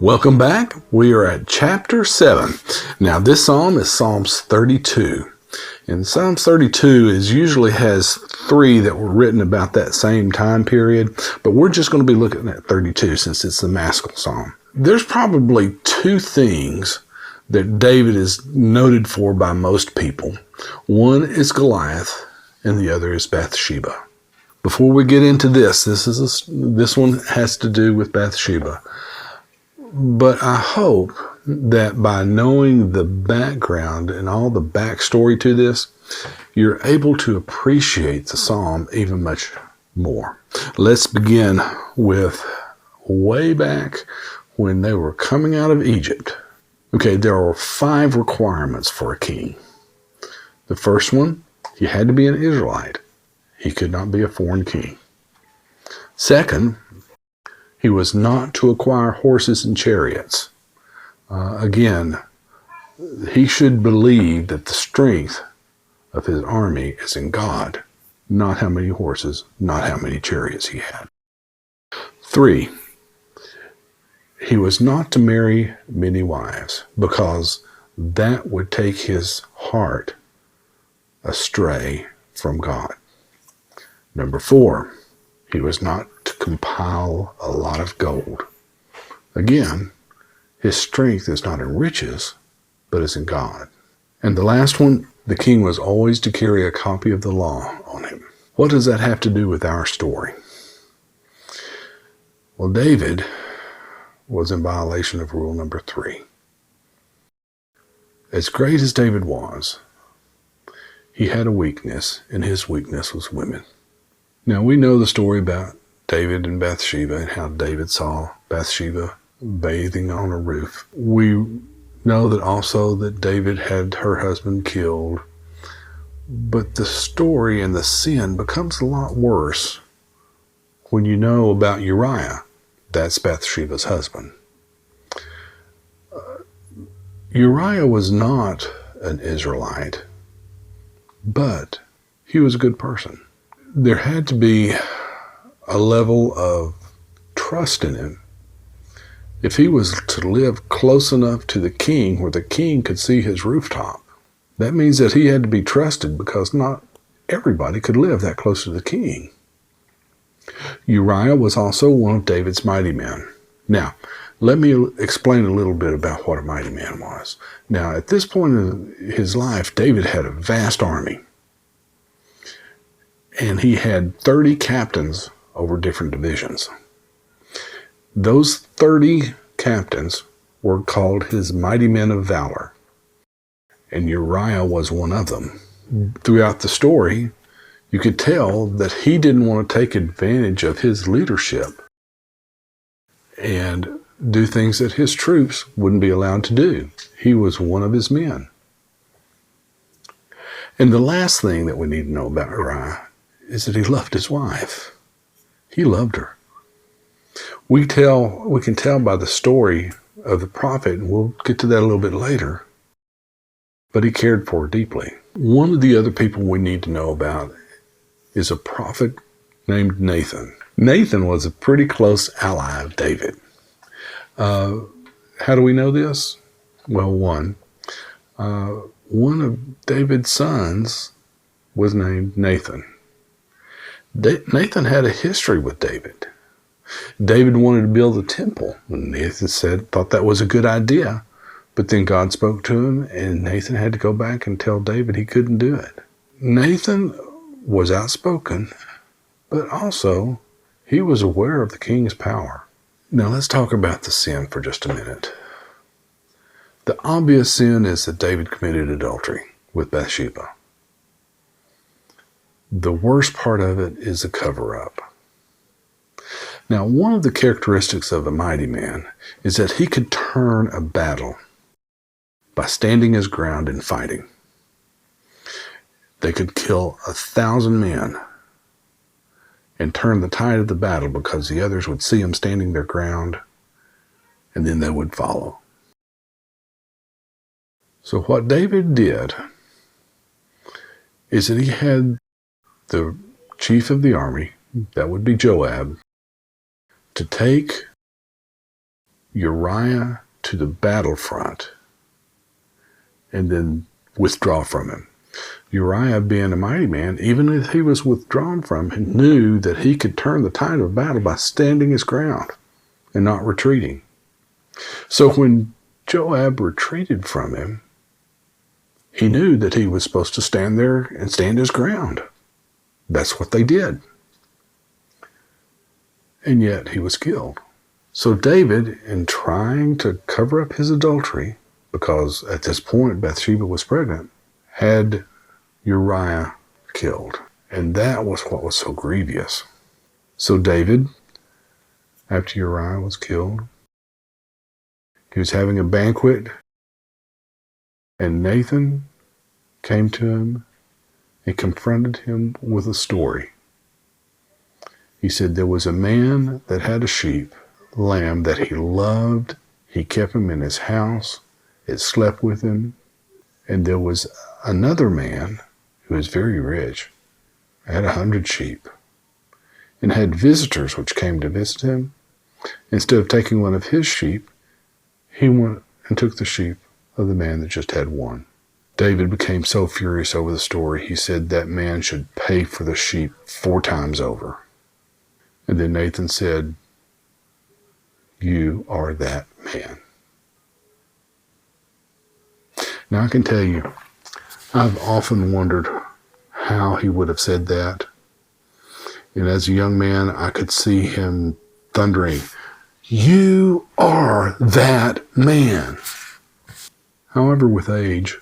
Welcome back. We are at chapter 7. Now this psalm is Psalms 32. And Psalms 32 usually has 3 that were written about that same time period, but we're just going to be looking at 32 since it's the Maskil psalm. There's probably 2 things that David is noted for by most people. One is Goliath and the other is Bathsheba. Before we get into this one has to do with Bathsheba. But I hope that by knowing the background and all the backstory to this, you're able to appreciate the psalm even much more. Let's begin with way back when they were coming out of Egypt. Okay, there are 5 requirements for a king. The first one, he had to be an Israelite. He could not be a foreign king. Second, he was not to acquire horses and chariots. Again, he should believe that the strength of his army is in God, not how many horses, not how many chariots he had. 3, he was not to marry many wives because that would take his heart astray from God. Number 4, he was not to compile a lot of gold. Again, his strength is not in riches, but is in God. And the last one, the king was always to carry a copy of the law on him. What does that have to do with our story? Well, David was in violation of rule number 3. As great as David was, he had a weakness, and his weakness was women. Now, we know the story about David and Bathsheba and how David saw Bathsheba bathing on a roof. We know that also that David had her husband killed. But the story and the sin becomes a lot worse when you know about Uriah. That's Bathsheba's husband. Uriah was not an Israelite, but he was a good person. There had to be a level of trust in him. If he was to live close enough to the king where the king could see his rooftop, that means that he had to be trusted because not everybody could live that close to the king. Uriah was also one of David's mighty men. Now, let me explain a little bit about what a mighty man was. Now, at this point in his life, David had a vast army. And he had 30 captains over different divisions. Those 30 captains were called his mighty men of valor. And Uriah was one of them. Throughout the story, you could tell that he didn't want to take advantage of his leadership and do things that his troops wouldn't be allowed to do. He was one of his men. And the last thing that we need to know about Uriah is that he loved his wife. He loved her. We can tell by the story of the prophet, and we'll get to that a little bit later, but he cared for her deeply. One of the other people we need to know about is a prophet named Nathan. Nathan was a pretty close ally of David. How do we know this? Well, one of David's sons was named Nathan. Nathan had a history with David. David wanted to build a temple, and Nathan thought that was a good idea. But then God spoke to him, and Nathan had to go back and tell David he couldn't do it. Nathan was outspoken, but also he was aware of the king's power. Now let's talk about the sin for just a minute. The obvious sin is that David committed adultery with Bathsheba. The worst part of it is the cover-up. Now, one of the characteristics of a mighty man is that he could turn a battle by standing his ground and fighting. They could kill 1,000 men and turn the tide of the battle because the others would see him standing their ground, and then they would follow. So what David did is that he had the chief of the army, that would be Joab, to take Uriah to the battlefront and then withdraw from him. Uriah, being a mighty man, even if he was withdrawn from him, knew that he could turn the tide of battle by standing his ground and not retreating. So when Joab retreated from him, he knew that he was supposed to stand there and stand his ground. That's what they did. And yet he was killed. So David, in trying to cover up his adultery, because at this point Bathsheba was pregnant, had Uriah killed. And that was what was so grievous. So David, after Uriah was killed, he was having a banquet, and Nathan came to him and confronted him with a story. He said there was a man that had a sheep, lamb that he loved. He kept him in his house. It slept with him. And there was another man who was very rich, had 100 sheep, and had visitors which came to visit him. Instead of taking one of his sheep, he went and took the sheep of the man that just had one. David became so furious over the story, he said that man should pay for the sheep 4 times over. And then Nathan said, "You are that man." Now I can tell you, I've often wondered how he would have said that. And as a young man, I could see him thundering, "You are that man." However, with age,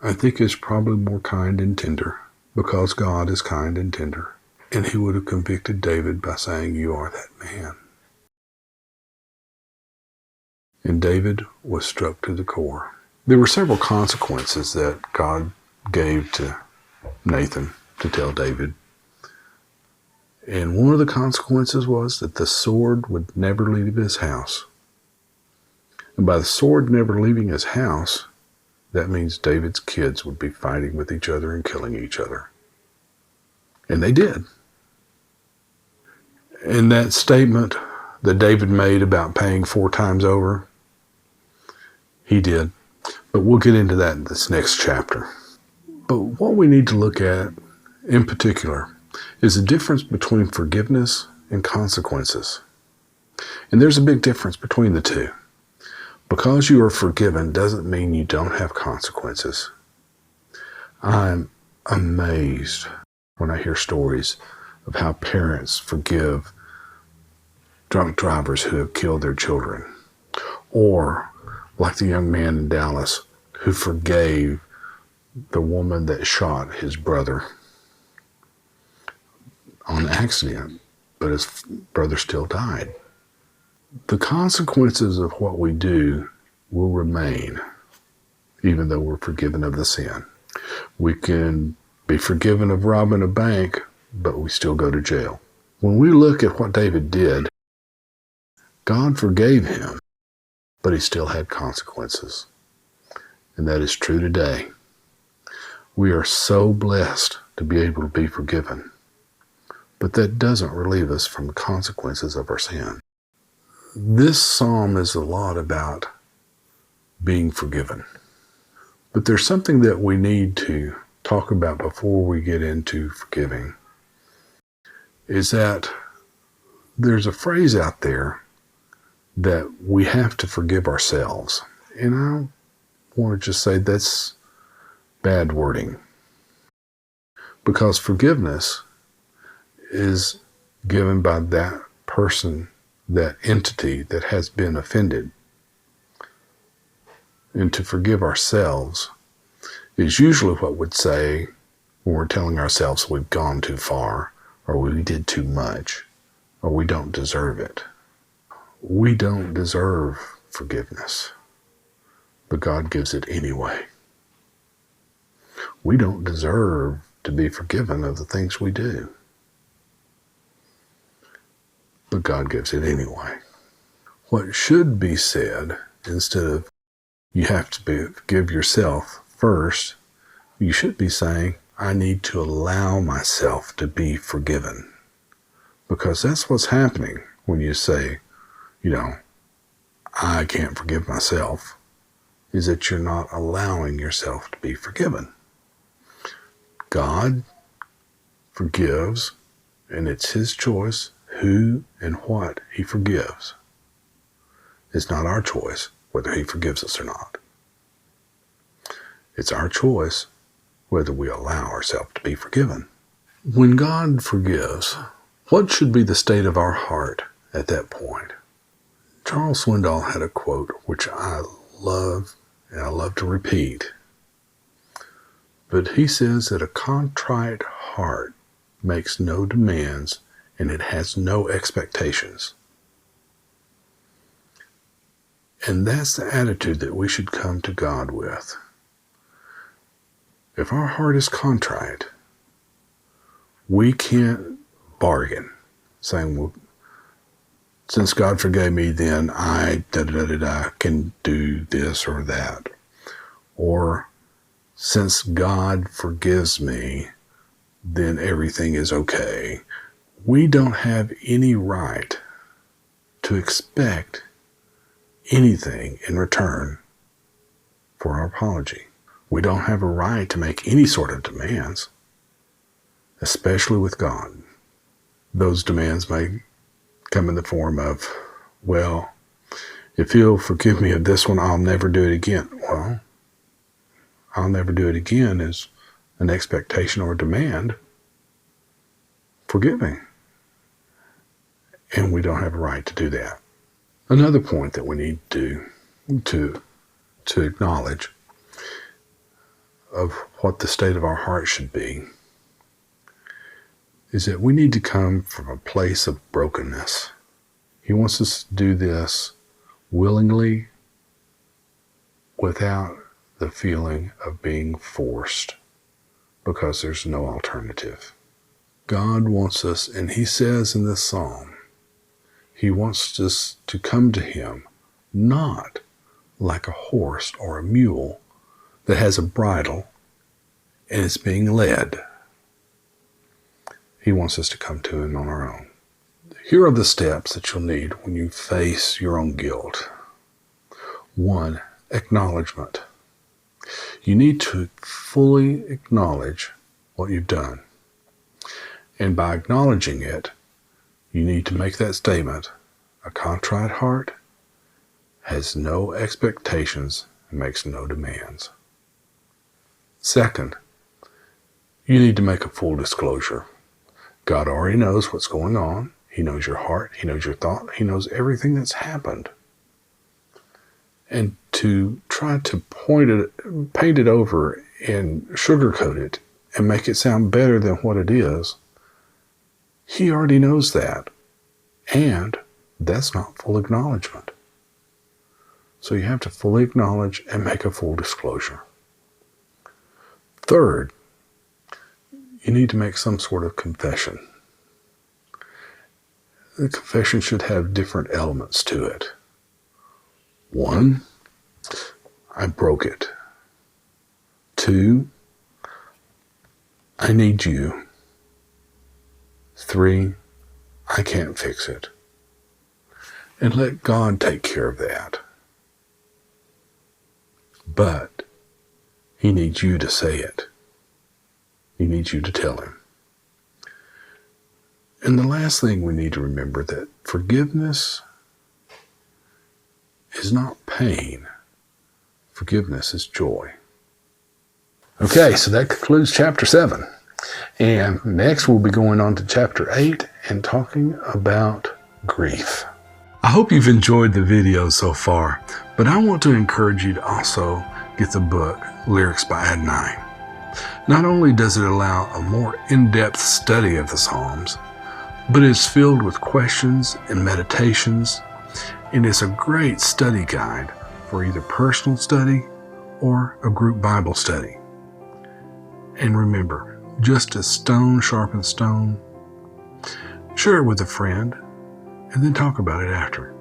I think it's probably more kind and tender, because God is kind and tender. And he would have convicted David by saying, "You are that man." And David was struck to the core. There were several consequences that God gave to Nathan to tell David. And one of the consequences was that the sword would never leave his house. And by the sword never leaving his house, that means David's kids would be fighting with each other and killing each other. And they did. And that statement that David made about paying 4 times over, he did. But we'll get into that in this next chapter. But what we need to look at in particular is the difference between forgiveness and consequences. And there's a big difference between the two. Because you are forgiven doesn't mean you don't have consequences. I'm amazed when I hear stories of how parents forgive drunk drivers who have killed their children. Or like the young man in Dallas who forgave the woman that shot his brother on accident, but his brother still died. The consequences of what we do will remain, even though we're forgiven of the sin. We can be forgiven of robbing a bank, but we still go to jail. When we look at what David did, God forgave him, but he still had consequences. And that is true today. We are so blessed to be able to be forgiven, but that doesn't relieve us from the consequences of our sin. This psalm is a lot about being forgiven. But there's something that we need to talk about before we get into forgiving, is that there's a phrase out there that we have to forgive ourselves. And I want to just say that's bad wording. Because forgiveness is given by that person, that entity that has been offended. And to forgive ourselves is usually what we'd say when we're telling ourselves we've gone too far, or we did too much, or we don't deserve it. We don't deserve forgiveness, but God gives it anyway. We don't deserve to be forgiven of the things we do, but God gives it anyway. What should be said, instead of you have to forgive yourself first, you should be saying, I need to allow myself to be forgiven. Because that's what's happening when you say, I can't forgive myself, is that you're not allowing yourself to be forgiven. God forgives, and it's his choice who and what he forgives. It's not our choice whether he forgives us or not. It's our choice whether we allow ourselves to be forgiven. When God forgives, what should be the state of our heart at that point? Charles Swindoll had a quote which I love, and I love to repeat. But he says that a contrite heart makes no demands and it has no expectations. And that's the attitude that we should come to God with. If our heart is contrite, we can't bargain, saying, well, since God forgave me, then I can do this or that. Or, since God forgives me, then everything is okay. We don't have any right to expect anything in return for our apology. We don't have a right to make any sort of demands, especially with God. Those demands may come in the form of, well, if you'll forgive me of this one, I'll never do it again. Well, I'll never do it again is an expectation or a demand. Forgive me. And we don't have a right to do that. Another point that we need to acknowledge of what the state of our heart should be is that we need to come from a place of brokenness. He wants us to do this willingly, without the feeling of being forced, because there's no alternative. God wants us, and he says in this psalm, he wants us to come to him not like a horse or a mule that has a bridle and is being led. He wants us to come to him on our own. Here are the steps that you'll need when you face your own guilt. 1, acknowledgement. You need to fully acknowledge what you've done. And by acknowledging it, you need to make that statement. A contrite heart has no expectations and makes no demands. 2, you need to make a full disclosure. God already knows what's going on. He knows your heart. He knows your thought. He knows everything that's happened. And to try to paint it over and sugarcoat it and make it sound better than what it is, he already knows that. And that's not full acknowledgement. So you have to fully acknowledge and make a full disclosure. 3, you need to make some sort of confession. The confession should have different elements to it. 1, I broke it. 2, I need you. 3, I can't fix it. And let God take care of that. But he needs you to say it. He needs you to tell him. And the last thing we need to remember, that forgiveness is not pain. Forgiveness is joy. Okay, so that concludes chapter 7. And next we'll be going on to chapter 8 and talking about grief. I hope you've enjoyed the video so far, but I want to encourage you to also get the book, Lyrics by Adonai. Not only does it allow a more in-depth study of the Psalms, but it's filled with questions and meditations, and it's a great study guide for either personal study or a group Bible study. And remember, just as stone sharpens stone, share it with a friend, and then talk about it after.